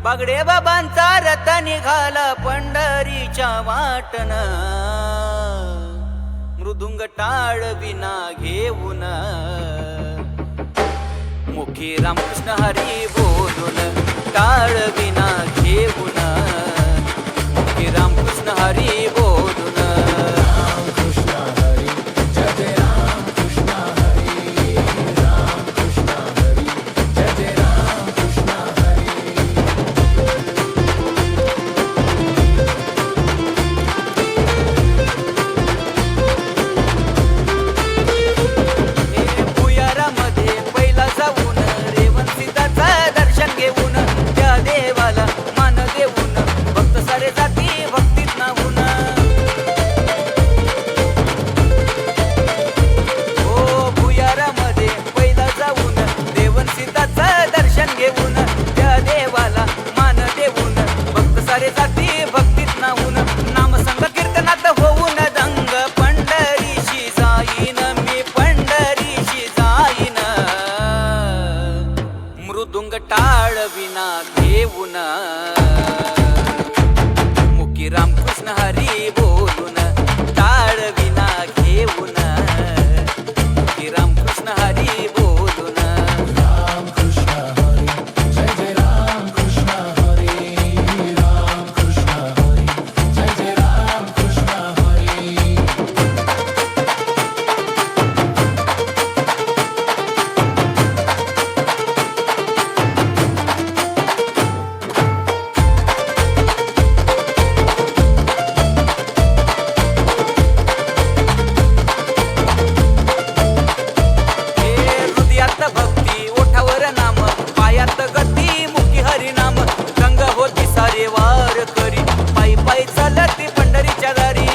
बागडे बाबांचा रथ निघाला पंढरीच्या वाटन, मृदुंग टाळ विना घेऊन मुखी रामकृष्ण हरी बोलून, टाळ विना घेऊन मुखी रामकृष्ण हरी बोलून. टाळ विना घेऊन मुखी रामकृष्ण हरी बोलून, टाळ विना घेऊन मुखी रामकृष्ण हरी बोलून. रामकृष्ण हरी जय जय रामकृष्ण हरी, रामकृष्ण हरी जय जय रामकृष्ण हरी. भक्ती ओठावर नाम, पायात गती मुखी हरी नाम, गंग होती सारे वार करी, पायी पायी चालती पंढरीच्या दारी.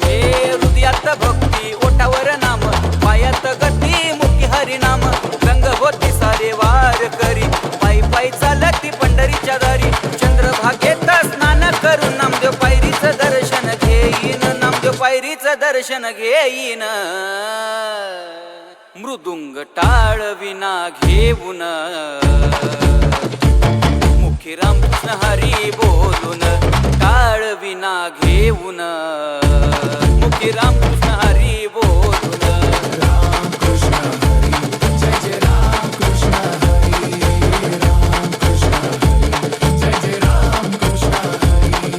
हे हृदयात भक्ती ओठावर नाम, पायात गती मुखी हरी नाम, गंग होती सारे वार करी, पायी पायी चालती पंढरीच्या दारी. चंद्रभागेत स्नान करून नामदेव पायरीचं दर्शन घेईन, नामदेव पायरीचं दर्शन घेईन. मृदुंग टाळ विना घेऊन मुखी रामकृष्ण हरी बोलून, टाळ विना घेऊन मुखी रामकृष्ण हरी बोलून. रामकृष्ण हरी जय जय रामकृष्ण हरी, रामकृष्ण हरी जय जय रामकृष्ण हरी.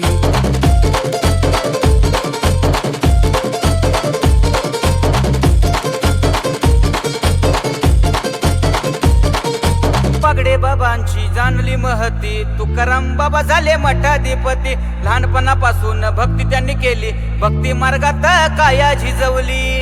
बागडे बाबांची जाणली महती, तुकाराम बाबा झाले मठाधिपती. लहानपणापासून भक्ती त्यांनी केली, भक्ती मार्गात काया झिजवली.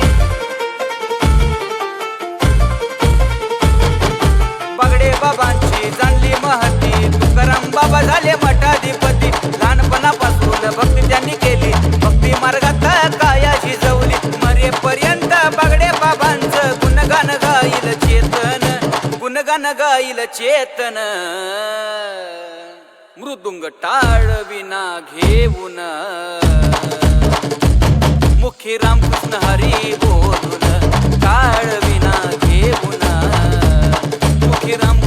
बागडे बाबांची जाणली महती, तुकाराम बाबा झाले मठाधिपती. लहानपणापासून भक्ती त्यांनी केली, भक्ती मार्गात काया झिजवली. मरेपर्यंत बागडे बाबांचं गुणगान गाईल चेतन, गुणगान गाईल चेतन. मृदुंग टाळ विना घेऊन मुखी रामकृष्ण हरी बोलून, टाळ विना घेऊन मुखी राम